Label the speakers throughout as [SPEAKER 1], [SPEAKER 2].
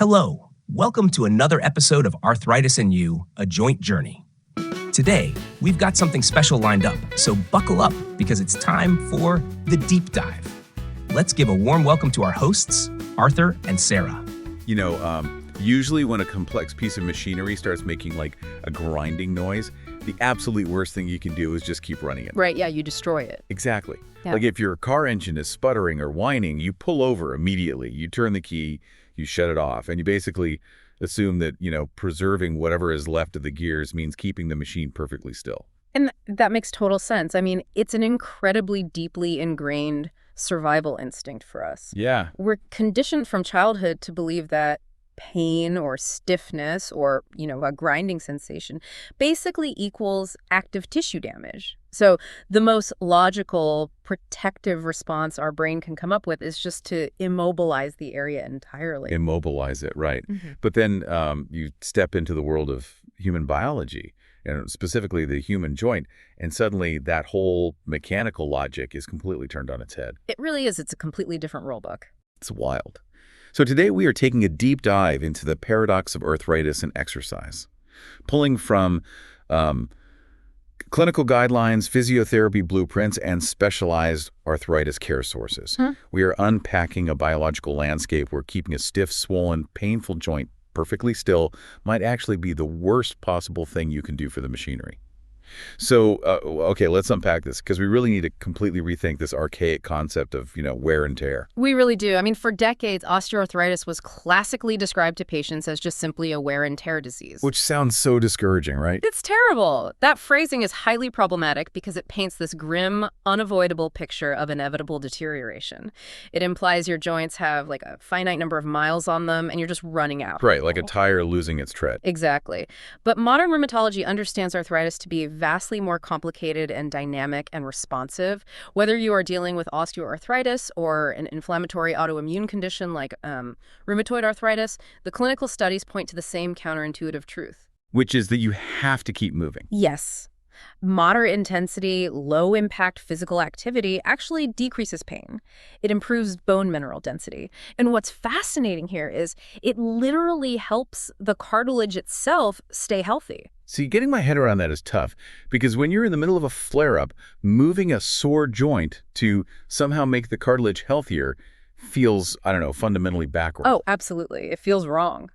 [SPEAKER 1] Hello, welcome to another episode of Arthritis and You, a Joint Journey. Today, we've got something special lined up, so buckle up because it's time for the deep dive. Let's give a warm welcome to our hosts, Arthur and Sarah.
[SPEAKER 2] Usually when a complex piece of machinery starts making like a grinding noise, the absolute worst thing you can do is just keep running it.
[SPEAKER 3] Right, yeah, you destroy it.
[SPEAKER 2] Exactly.
[SPEAKER 3] Yeah.
[SPEAKER 2] Like if your car engine is sputtering or whining, you pull over immediately. You turn the key, you shut it off, and you basically assume that, preserving whatever is left of the gears means keeping the machine perfectly still.
[SPEAKER 3] And that makes total sense. I mean, it's an incredibly deeply ingrained survival instinct for us.
[SPEAKER 2] Yeah.
[SPEAKER 3] We're conditioned from childhood to believe that pain or stiffness or, a grinding sensation basically equals active tissue damage. So the most logical protective response our brain can come up with is just to immobilize the area entirely.
[SPEAKER 2] Immobilize it, right.
[SPEAKER 3] Mm-hmm.
[SPEAKER 2] But then you step into the world of human biology, and specifically the human joint, and suddenly that whole mechanical logic is completely turned on its head.
[SPEAKER 3] It really is. It's a completely different rule book.
[SPEAKER 2] It's wild. So today we are taking a deep dive into the paradox of arthritis and exercise, pulling from clinical guidelines, physiotherapy blueprints, and specialized arthritis care sources. We are unpacking a biological landscape where keeping a stiff, swollen, painful joint perfectly still might actually be the worst possible thing you can do for the machinery. So, okay, let's unpack this because we really need to completely rethink this archaic concept of, wear and tear.
[SPEAKER 3] We really do. I mean, for decades, osteoarthritis was classically described to patients as just simply a wear and tear disease.
[SPEAKER 2] Which sounds so discouraging, right?
[SPEAKER 3] It's terrible. That phrasing is highly problematic because it paints this grim, unavoidable picture of inevitable deterioration. It implies your joints have like a finite number of miles on them and you're just running out.
[SPEAKER 2] Right, like a tire losing its tread.
[SPEAKER 3] Exactly. But modern rheumatology understands arthritis to be vastly more complicated and dynamic and responsive. Whether you are dealing with osteoarthritis or an inflammatory autoimmune condition like rheumatoid arthritis, the clinical studies point to the same counterintuitive truth.
[SPEAKER 2] Which is that you have to keep moving.
[SPEAKER 3] Yes. Moderate intensity, low impact physical activity actually decreases pain. It improves bone mineral density. And what's fascinating here is it literally helps the cartilage itself stay healthy.
[SPEAKER 2] See, getting my head around that is tough because when you're in the middle of a flare-up, moving a sore joint to somehow make the cartilage healthier feels, fundamentally backward.
[SPEAKER 3] Oh, absolutely. It feels wrong.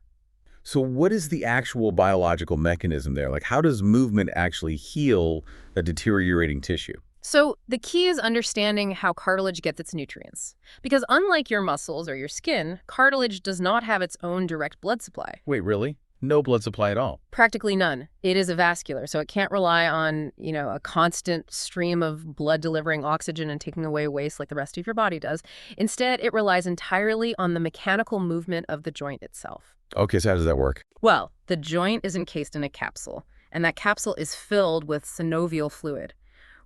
[SPEAKER 2] So what is the actual biological mechanism there? Like, how does movement actually heal a deteriorating tissue?
[SPEAKER 3] So the key is understanding how cartilage gets its nutrients. Because unlike your muscles or your skin, cartilage does not have its own direct blood supply.
[SPEAKER 2] Wait, really? No blood supply at all?
[SPEAKER 3] Practically none. It is avascular, so it can't rely on, a constant stream of blood delivering oxygen and taking away waste like the rest of your body does. Instead, it relies entirely on the mechanical movement of the joint itself.
[SPEAKER 2] Okay, so how does that work?
[SPEAKER 3] Well, the joint is encased in a capsule, and that capsule is filled with synovial fluid.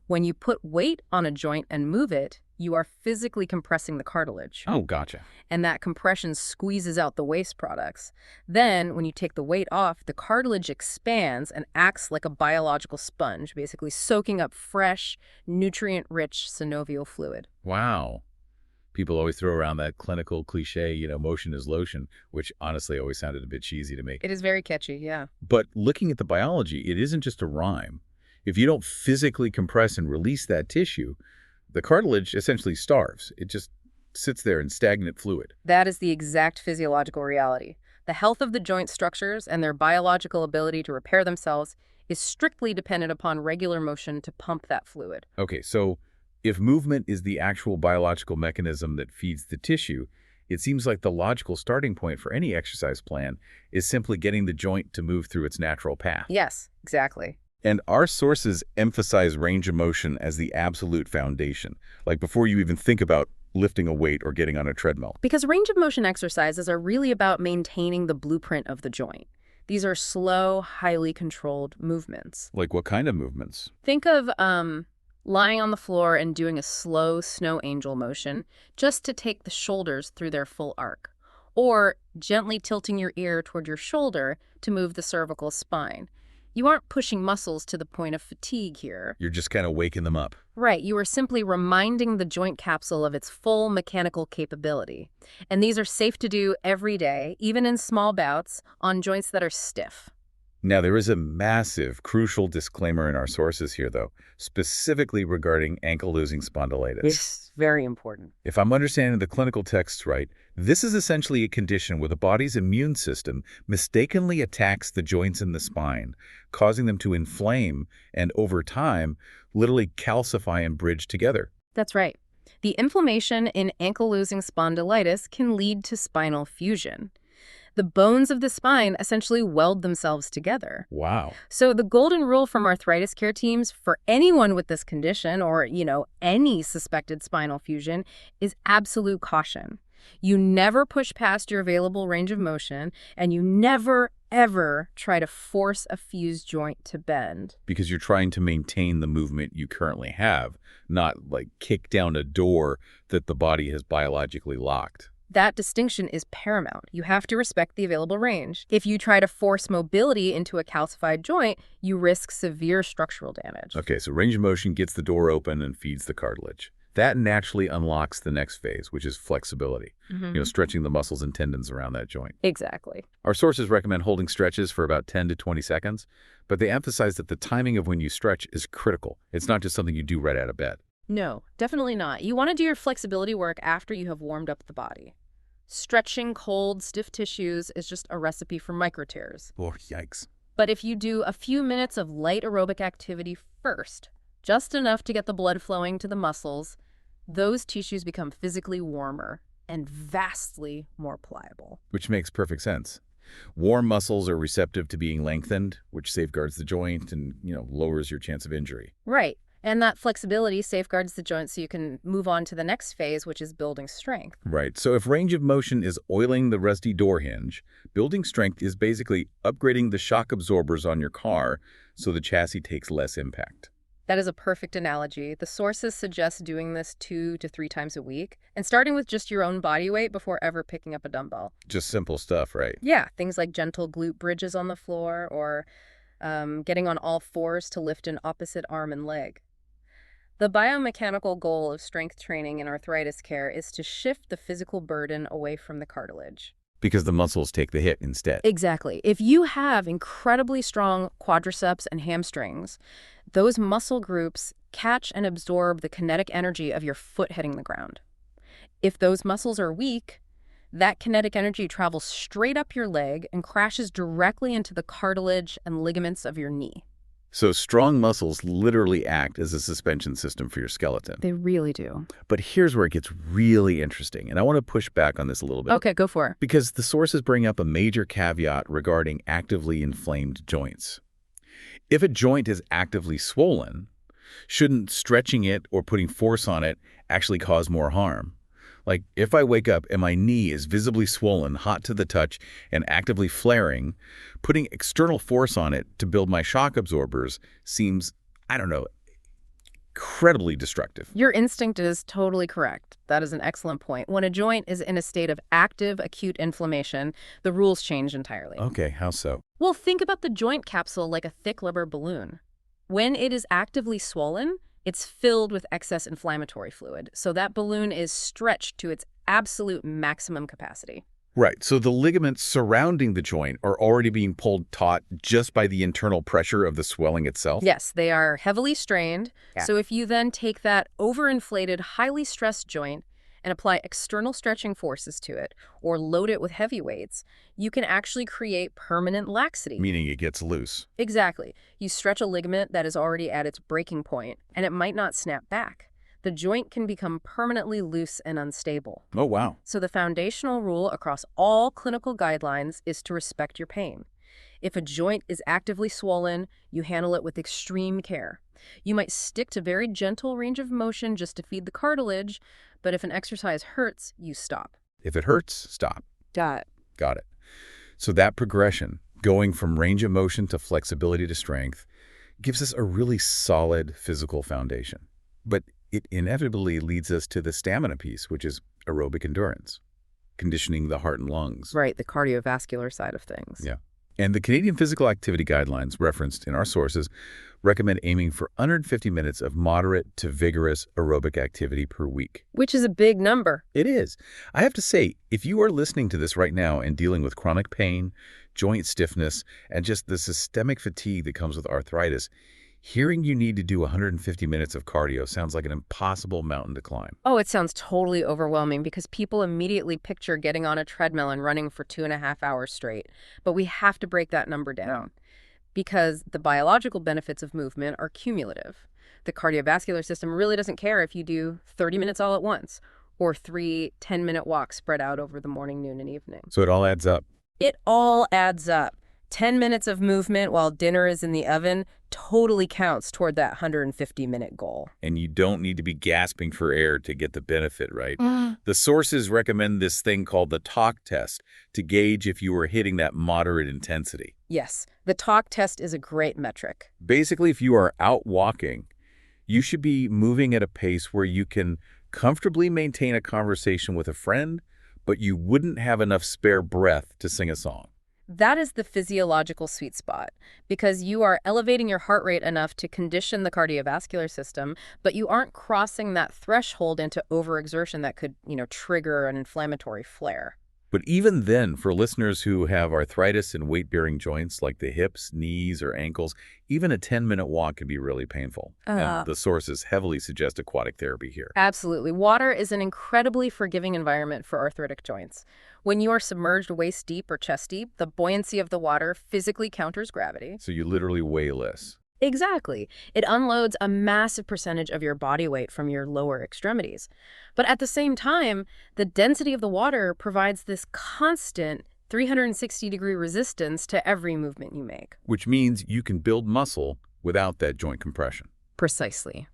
[SPEAKER 3] When you put weight on a joint and move it, you are physically compressing the cartilage.
[SPEAKER 2] Oh, gotcha.
[SPEAKER 3] And that compression squeezes out the waste products. Then, when you take the weight off, the cartilage expands and acts like a biological sponge, basically soaking up fresh, nutrient-rich synovial fluid.
[SPEAKER 2] Wow. People always throw around that clinical cliche, motion is lotion, which honestly always sounded a bit cheesy to me.
[SPEAKER 3] It is very catchy, yeah.
[SPEAKER 2] But looking at the biology, it isn't just a rhyme. If you don't physically compress and release that tissue, the cartilage essentially starves. It just sits there in stagnant fluid.
[SPEAKER 3] That is the exact physiological reality. The health of the joint structures and their biological ability to repair themselves is strictly dependent upon regular motion to pump that fluid.
[SPEAKER 2] Okay, so if movement is the actual biological mechanism that feeds the tissue, it seems like the logical starting point for any exercise plan is simply getting the joint to move through its natural path.
[SPEAKER 3] Yes, exactly.
[SPEAKER 2] And our sources emphasize range of motion as the absolute foundation, like before you even think about lifting a weight or getting on a treadmill.
[SPEAKER 3] Because range of motion exercises are really about maintaining the blueprint of the joint. These are slow, highly controlled movements.
[SPEAKER 2] Like what kind of movements?
[SPEAKER 3] Think of lying on the floor and doing a slow snow angel motion just to take the shoulders through their full arc. Or gently tilting your ear toward your shoulder to move the cervical spine. You aren't pushing muscles to the point of fatigue here.
[SPEAKER 2] You're just kind of waking them up.
[SPEAKER 3] Right, you are simply reminding the joint capsule of its full mechanical capability. And these are safe to do every day, even in small bouts, on joints that are stiff.
[SPEAKER 2] Now, there is a massive, crucial disclaimer in our sources here, though, specifically regarding ankylosing spondylitis.
[SPEAKER 3] It's very important.
[SPEAKER 2] If I'm understanding the clinical texts right, this is essentially a condition where the body's immune system mistakenly attacks the joints in the spine, causing them to inflame and, over time, literally calcify and bridge together.
[SPEAKER 3] That's right. The inflammation in ankylosing spondylitis can lead to spinal fusion. The bones of the spine essentially weld themselves together.
[SPEAKER 2] Wow.
[SPEAKER 3] So the golden rule from arthritis care teams for anyone with this condition or, any suspected spinal fusion is absolute caution. You never push past your available range of motion, and you never, ever try to force a fused joint to bend.
[SPEAKER 2] Because you're trying to maintain the movement you currently have, not like kick down a door that the body has biologically locked.
[SPEAKER 3] That distinction is paramount. You have to respect the available range. If you try to force mobility into a calcified joint, you risk severe structural damage.
[SPEAKER 2] Okay, so range of motion gets the door open and feeds the cartilage. That naturally unlocks the next phase, which is flexibility, stretching the muscles and tendons around that joint.
[SPEAKER 3] Exactly.
[SPEAKER 2] Our sources recommend holding stretches for about 10 to 20 seconds, but they emphasize that the timing of when you stretch is critical. It's not just something you do right out of bed.
[SPEAKER 3] No, definitely not. You want to do your flexibility work after you have warmed up the body. Stretching cold, stiff tissues is just a recipe for micro tears.
[SPEAKER 2] Oh, yikes.
[SPEAKER 3] But if you do a few minutes of light aerobic activity first, just enough to get the blood flowing to the muscles, those tissues become physically warmer and vastly more pliable.
[SPEAKER 2] Which makes perfect sense. Warm muscles are receptive to being lengthened, which safeguards the joint and, lowers your chance of injury.
[SPEAKER 3] Right. And that flexibility safeguards the joint so you can move on to the next phase, which is building strength.
[SPEAKER 2] Right. So if range of motion is oiling the rusty door hinge, building strength is basically upgrading the shock absorbers on your car so the chassis takes less impact.
[SPEAKER 3] That is a perfect analogy. The sources suggest doing this 2 to 3 times a week and starting with just your own body weight before ever picking up a dumbbell.
[SPEAKER 2] Just simple stuff, right?
[SPEAKER 3] Yeah, things like gentle glute bridges on the floor or getting on all fours to lift an opposite arm and leg. The biomechanical goal of strength training in arthritis care is to shift the physical burden away from the cartilage.
[SPEAKER 2] Because the muscles take the hit instead.
[SPEAKER 3] Exactly. If you have incredibly strong quadriceps and hamstrings, those muscle groups catch and absorb the kinetic energy of your foot hitting the ground. If those muscles are weak, that kinetic energy travels straight up your leg and crashes directly into the cartilage and ligaments of your knee.
[SPEAKER 2] So strong muscles literally act as a suspension system for your skeleton.
[SPEAKER 3] They really do.
[SPEAKER 2] But here's where it gets really interesting, and I want to push back on this a little bit.
[SPEAKER 3] Okay, go for it.
[SPEAKER 2] Because the sources bring up a major caveat regarding actively inflamed joints. If a joint is actively swollen, shouldn't stretching it or putting force on it actually cause more harm? Like, if I wake up and my knee is visibly swollen, hot to the touch, and actively flaring, putting external force on it to build my shock absorbers seems, incredibly destructive.
[SPEAKER 3] Your instinct is totally correct. That is an excellent point. When a joint is in a state of active acute inflammation, the rules change entirely.
[SPEAKER 2] Okay, how so?
[SPEAKER 3] Well, think about the joint capsule like a thick rubber balloon. When it is actively swollen, it's filled with excess inflammatory fluid, so that balloon is stretched to its absolute maximum capacity.
[SPEAKER 2] Right, so the ligaments surrounding the joint are already being pulled taut just by the internal pressure of the swelling itself?
[SPEAKER 3] Yes, they are heavily strained. Yeah. So if you then take that overinflated, highly stressed joint and apply external stretching forces to it, or load it with heavy weights, you can actually create permanent laxity.
[SPEAKER 2] Meaning it gets loose.
[SPEAKER 3] Exactly. You stretch a ligament that is already at its breaking point, and it might not snap back. The joint can become permanently loose and unstable.
[SPEAKER 2] Oh, wow.
[SPEAKER 3] So the foundational rule across all clinical guidelines is to respect your pain. If a joint is actively swollen, you handle it with extreme care. You might stick to very gentle range of motion just to feed the cartilage, but if an exercise hurts, you stop.
[SPEAKER 2] If it hurts, stop.
[SPEAKER 3] Got
[SPEAKER 2] it. So that progression, going from range of motion to flexibility to strength, gives us a really solid physical foundation. But it inevitably leads us to the stamina piece, which is aerobic endurance, conditioning the heart and lungs.
[SPEAKER 3] Right, the cardiovascular side of things.
[SPEAKER 2] Yeah. And the Canadian Physical Activity Guidelines referenced in our sources recommend aiming for 150 minutes of moderate to vigorous aerobic activity per week.
[SPEAKER 3] Which is a big number.
[SPEAKER 2] It is. I have to say, if you are listening to this right now and dealing with chronic pain, joint stiffness, and just the systemic fatigue that comes with arthritis, hearing you need to do 150 minutes of cardio sounds like an impossible mountain to climb.
[SPEAKER 3] Oh, it sounds totally overwhelming because people immediately picture getting on a treadmill and running for 2.5 hours straight. But we have to break that number down because the biological benefits of movement are cumulative. The cardiovascular system really doesn't care if you do 30 minutes all at once or 3 10-minute walks spread out over the morning, noon, and evening.
[SPEAKER 2] So it all adds up.
[SPEAKER 3] It all adds up. 10 minutes of movement while dinner is in the oven totally counts toward that 150-minute goal.
[SPEAKER 2] And you don't need to be gasping for air to get the benefit, right? The sources recommend this thing called the talk test to gauge if you are hitting that moderate intensity.
[SPEAKER 3] Yes, the talk test is a great metric.
[SPEAKER 2] Basically, if you are out walking, you should be moving at a pace where you can comfortably maintain a conversation with a friend, but you wouldn't have enough spare breath to sing a song.
[SPEAKER 3] That is the physiological sweet spot because you are elevating your heart rate enough to condition the cardiovascular system, but you aren't crossing that threshold into overexertion that could, trigger an inflammatory flare.
[SPEAKER 2] But even then, for listeners who have arthritis in weight-bearing joints like the hips, knees, or ankles, even a 10-minute walk can be really painful. And the sources heavily suggest aquatic therapy here.
[SPEAKER 3] Absolutely. Water is an incredibly forgiving environment for arthritic joints. When you are submerged waist deep or chest deep, the buoyancy of the water physically counters gravity.
[SPEAKER 2] So you literally weigh less.
[SPEAKER 3] Exactly. It unloads a massive percentage of your body weight from your lower extremities. But at the same time, the density of the water provides this constant 360-degree resistance to every movement you make.
[SPEAKER 2] Which means you can build muscle without that joint compression.
[SPEAKER 3] Precisely.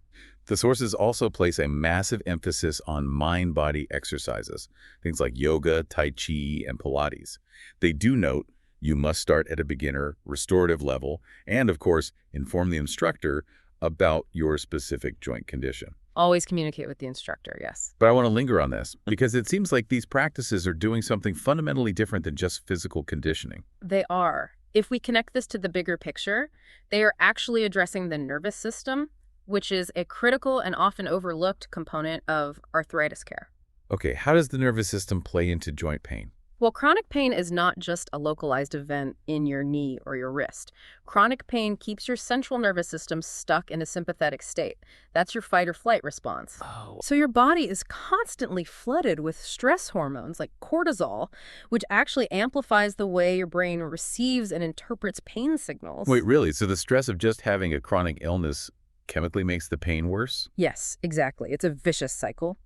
[SPEAKER 2] The sources also place a massive emphasis on mind-body exercises, things like yoga, tai chi, and Pilates. They do note you must start at a beginner, restorative level, and, of course, inform the instructor about your specific joint condition.
[SPEAKER 3] Always communicate with the instructor, yes.
[SPEAKER 2] But I want to linger on this, because it seems like these practices are doing something fundamentally different than just physical conditioning.
[SPEAKER 3] They are. If we connect this to the bigger picture, they are actually addressing the nervous system, which is a critical and often overlooked component of arthritis care.
[SPEAKER 2] Okay, how does the nervous system play into joint pain?
[SPEAKER 3] Well, chronic pain is not just a localized event in your knee or your wrist. Chronic pain keeps your central nervous system stuck in a sympathetic state. That's your fight or flight response. So your body is constantly flooded with stress hormones like cortisol, which actually amplifies the way your brain receives and interprets pain signals.
[SPEAKER 2] Wait, really? So the stress of just having a chronic illness chemically makes the pain worse?
[SPEAKER 3] Yes, exactly. It's a vicious cycle.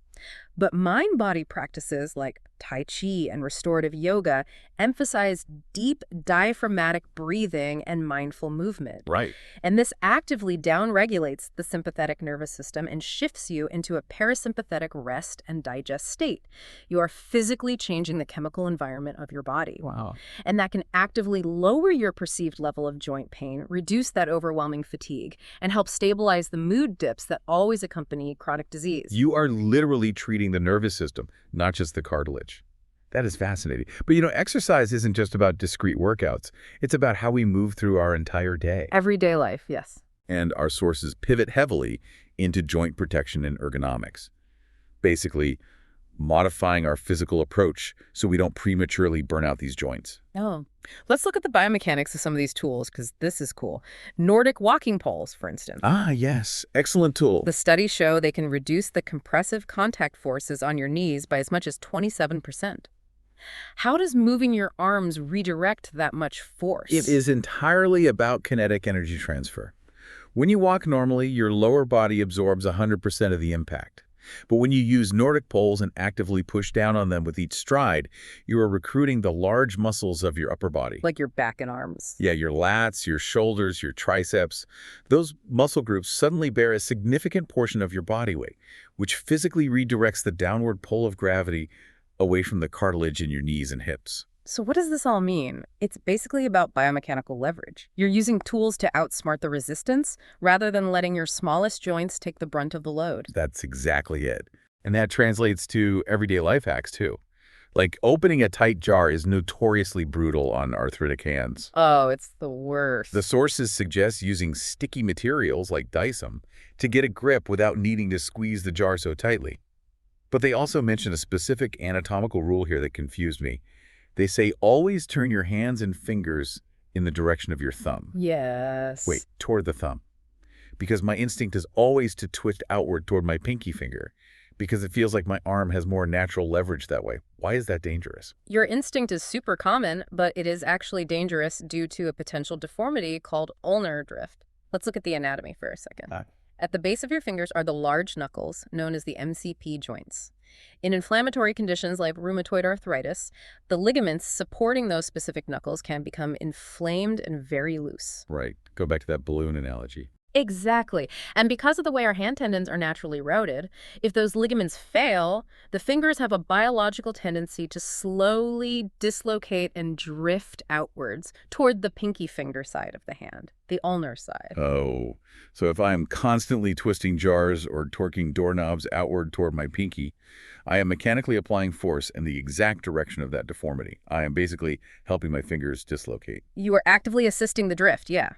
[SPEAKER 3] But mind-body practices like Tai Chi and restorative yoga emphasize deep diaphragmatic breathing and mindful movement.
[SPEAKER 2] Right.
[SPEAKER 3] And this actively downregulates the sympathetic nervous system and shifts you into a parasympathetic rest and digest state. You are physically changing the chemical environment of your body.
[SPEAKER 2] Wow.
[SPEAKER 3] And that can actively lower your perceived level of joint pain, reduce that overwhelming fatigue, and help stabilize the mood dips that always accompany chronic disease.
[SPEAKER 2] You are literally treating the nervous system, not just the cartilage. That is fascinating. But exercise isn't just about discrete workouts. It's about how we move through our entire day.
[SPEAKER 3] Everyday life, yes.
[SPEAKER 2] And our sources pivot heavily into joint protection and ergonomics. Basically, modifying our physical approach so we don't prematurely burn out these joints.
[SPEAKER 3] Oh, let's look at the biomechanics of some of these tools because this is cool. Nordic walking poles, for instance.
[SPEAKER 2] Ah, yes. Excellent tool.
[SPEAKER 3] The studies show they can reduce the compressive contact forces on your knees by as much as 27%. How does moving your arms redirect that much force?
[SPEAKER 2] It is entirely about kinetic energy transfer. When you walk normally, your lower body absorbs 100% of the impact. But when you use Nordic poles and actively push down on them with each stride, you are recruiting the large muscles of your upper body.
[SPEAKER 3] Like your back and arms.
[SPEAKER 2] Yeah, your lats, your shoulders, your triceps. Those muscle groups suddenly bear a significant portion of your body weight, which physically redirects the downward pull of gravity away from the cartilage in your knees and hips.
[SPEAKER 3] So what does this all mean? It's basically about biomechanical leverage. You're using tools to outsmart the resistance rather than letting your smallest joints take the brunt of the load.
[SPEAKER 2] That's exactly it. And that translates to everyday life hacks, too. Like, opening a tight jar is notoriously brutal on arthritic hands.
[SPEAKER 3] Oh, it's the worst.
[SPEAKER 2] The sources suggest using sticky materials like Dicem to get a grip without needing to squeeze the jar so tightly. But they also mention a specific anatomical rule here that confused me. They say always turn your hands and fingers in the direction of your thumb.
[SPEAKER 3] Yes.
[SPEAKER 2] Wait, toward the thumb. Because my instinct is always to twist outward toward my pinky finger, because it feels like my arm has more natural leverage that way. Why is that dangerous?
[SPEAKER 3] Your instinct is super common, but it is actually dangerous due to a potential deformity called ulnar drift. Let's look at the anatomy for a second. At the base of your fingers are the large knuckles, known as the MCP joints. In inflammatory conditions like rheumatoid arthritis, the ligaments supporting those specific knuckles can become inflamed and very loose.
[SPEAKER 2] Right. Go back to that balloon analogy.
[SPEAKER 3] Exactly. And because of the way our hand tendons are naturally routed, if those ligaments fail, the fingers have a biological tendency to slowly dislocate and drift outwards toward the pinky finger side of the hand, the ulnar side.
[SPEAKER 2] Oh, so if I'm constantly twisting jars or torquing doorknobs outward toward my pinky, I am mechanically applying force in the exact direction of that deformity. I am basically helping my fingers dislocate.
[SPEAKER 3] You are actively assisting the drift, yeah.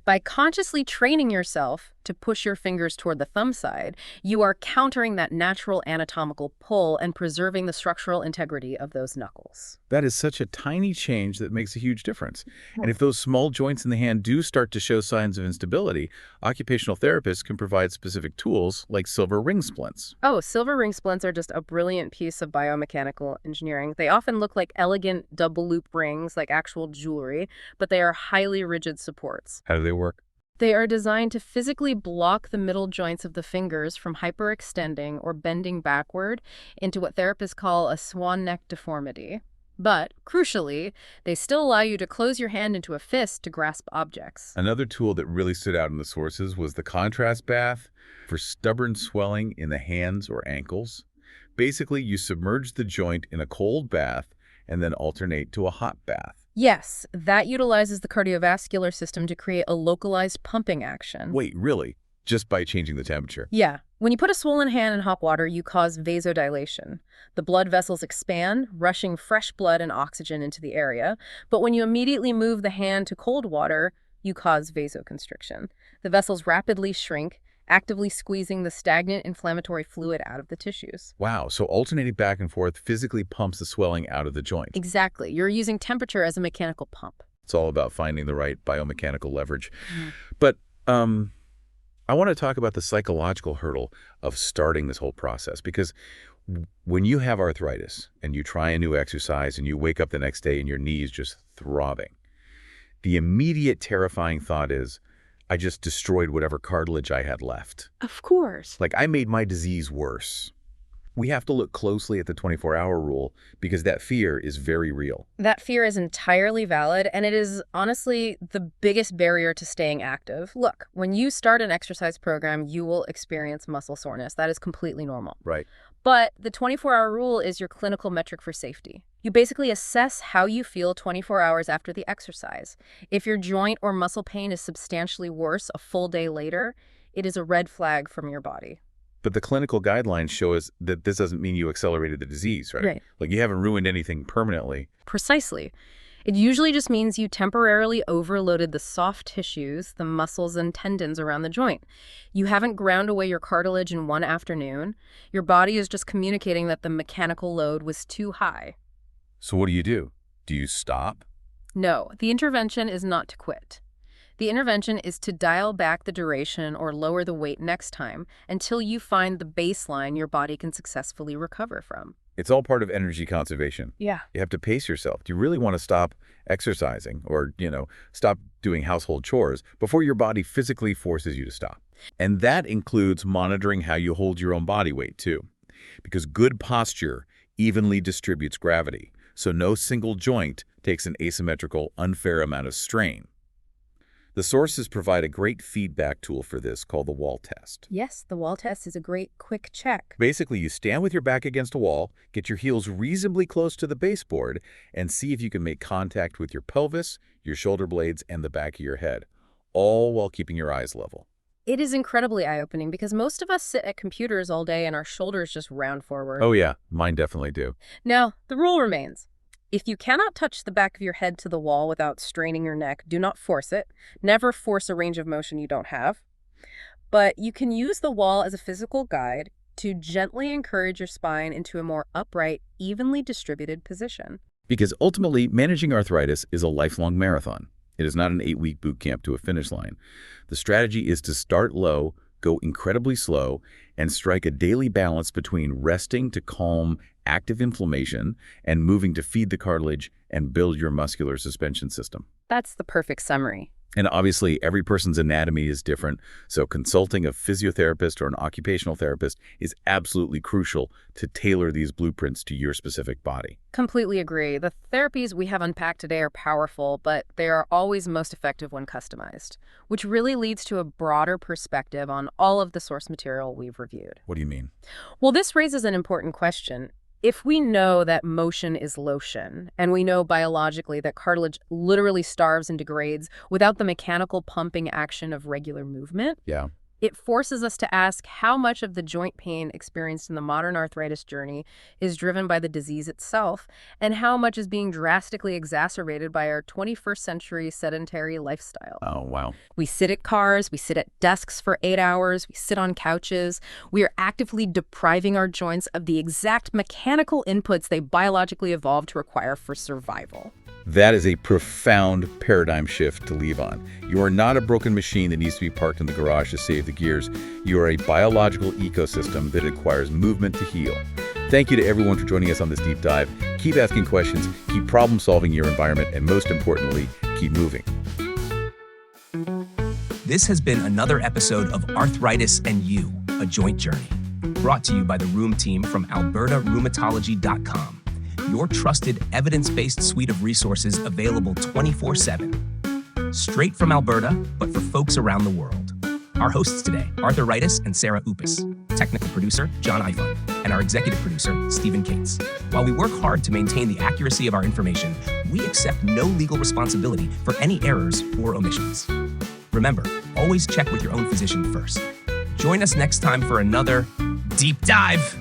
[SPEAKER 3] By consciously training yourself to push your fingers toward the thumb side, you are countering that natural anatomical pull and preserving the structural integrity of those knuckles.
[SPEAKER 2] That is such a tiny change that makes a huge difference. And if those small joints in the hand do start to show signs of instability, occupational therapists can provide specific tools like silver ring splints.
[SPEAKER 3] Oh, silver ring splints are just a brilliant piece of biomechanical engineering. They often look like elegant double loop rings, like actual jewelry, but they are highly rigid supports.
[SPEAKER 2] How do they work?
[SPEAKER 3] They are designed to physically block the middle joints of the fingers from hyperextending or bending backward into what therapists call a swan neck deformity. But, crucially, they still allow you to close your hand into a fist to grasp objects.
[SPEAKER 2] Another tool that really stood out in the sources was the contrast bath for stubborn swelling in the hands or ankles. Basically, you submerge the joint in a cold bath and then alternate to a hot bath.
[SPEAKER 3] Yes, that utilizes the cardiovascular system to create a localized pumping action.
[SPEAKER 2] Wait, really? Just by changing the temperature?
[SPEAKER 3] Yeah. When you put a swollen hand in hot water, you cause vasodilation. The blood vessels expand, rushing fresh blood and oxygen into the area. But when you immediately move the hand to cold water, you cause vasoconstriction. The vessels rapidly shrink, actively squeezing the stagnant inflammatory fluid out of the tissues.
[SPEAKER 2] Wow, so alternating back and forth physically pumps the swelling out of the joint.
[SPEAKER 3] Exactly. You're using temperature as a mechanical pump.
[SPEAKER 2] It's all about finding the right biomechanical leverage. But I want to talk about the psychological hurdle of starting this whole process, because when you have arthritis and you try a new exercise and you wake up the next day and your knee is just throbbing, the immediate terrifying thought is, I just destroyed whatever cartilage I had left.
[SPEAKER 3] Of course.
[SPEAKER 2] Like, I made my disease worse. We have to look closely at the 24-hour rule because that fear is very real.
[SPEAKER 3] That fear is entirely valid, and it is honestly the biggest barrier to staying active. Look, when you start an exercise program, you will experience muscle soreness. That is completely normal.
[SPEAKER 2] Right.
[SPEAKER 3] But the 24-hour rule is your clinical metric for safety. You basically assess how you feel 24 hours after the exercise. If your joint or muscle pain is substantially worse a full day later, it is a red flag from your body.
[SPEAKER 2] But the clinical guidelines show us that this doesn't mean you accelerated the disease, right?
[SPEAKER 3] Right.
[SPEAKER 2] Like, you haven't ruined anything permanently.
[SPEAKER 3] Precisely. It usually just means you temporarily overloaded the soft tissues, the muscles and tendons around the joint. You haven't ground away your cartilage in one afternoon. Your body is just communicating that the mechanical load was too high.
[SPEAKER 2] So what do? Do you stop?
[SPEAKER 3] No, the intervention is not to quit. The intervention is to dial back the duration or lower the weight next time until you find the baseline your body can successfully recover from.
[SPEAKER 2] It's all part of energy conservation.
[SPEAKER 3] Yeah.
[SPEAKER 2] You have to pace yourself. Do you really want to stop exercising or, stop doing household chores before your body physically forces you to stop? And that includes monitoring how you hold your own body weight, too. Because good posture evenly distributes gravity, so no single joint takes an asymmetrical, unfair amount of strain. The sources provide a great feedback tool for this called the wall test.
[SPEAKER 3] Yes, the wall test is a great quick check.
[SPEAKER 2] Basically, you stand with your back against a wall, get your heels reasonably close to the baseboard, and see if you can make contact with your pelvis, your shoulder blades, and the back of your head, all while keeping your eyes level.
[SPEAKER 3] It is incredibly eye-opening because most of us sit at computers all day and our shoulders just round forward.
[SPEAKER 2] Oh yeah, mine definitely do.
[SPEAKER 3] Now, the rule remains. If you cannot touch the back of your head to the wall without straining your neck, do not force it. Never force a range of motion you don't have. But you can use the wall as a physical guide to gently encourage your spine into a more upright, evenly distributed position.
[SPEAKER 2] Because ultimately, managing arthritis is a lifelong marathon. It is not an 8-week boot camp to a finish line. The strategy is to start low, go incredibly slow, and strike a daily balance between resting to calm active inflammation and moving to feed the cartilage and build your muscular suspension system.
[SPEAKER 3] That's the perfect summary.
[SPEAKER 2] And obviously, every person's anatomy is different, so consulting a physiotherapist or an occupational therapist is absolutely crucial to tailor these blueprints to your specific body.
[SPEAKER 3] Completely agree. The therapies we have unpacked today are powerful, but they are always most effective when customized, which really leads to a broader perspective on all of the source material we've reviewed.
[SPEAKER 2] What do you mean?
[SPEAKER 3] Well, this raises an important question. If we know that motion is lotion, and we know biologically that cartilage literally starves and degrades without the mechanical pumping action of regular movement,
[SPEAKER 2] Yeah.
[SPEAKER 3] it forces us to ask how much of the joint pain experienced in the modern arthritis journey is driven by the disease itself, and how much is being drastically exacerbated by our 21st century sedentary lifestyle.
[SPEAKER 2] Oh, wow.
[SPEAKER 3] We sit at cars, we sit at desks for 8 hours, we sit on couches. We are actively depriving our joints of the exact mechanical inputs they biologically evolved to require for survival.
[SPEAKER 2] That is a profound paradigm shift to leave on. You are not a broken machine that needs to be parked in the garage to save the gears. You are a biological ecosystem that requires movement to heal. Thank you to everyone for joining us on this deep dive. Keep asking questions, keep problem solving your environment, and most importantly, keep moving.
[SPEAKER 1] This has been another episode of Arthritis and You, A Joint Journey, brought to you by the Rheum team from albertarheumatology.com. Your trusted, evidence-based suite of resources available 24/7. Straight from Alberta, but for folks around the world. Our hosts today, Arthritis and Sarah Upis, technical producer, John Iphone, and our executive producer, Stephen Cates. While we work hard to maintain the accuracy of our information, we accept no legal responsibility for any errors or omissions. Remember, always check with your own physician first. Join us next time for another Deep Dive.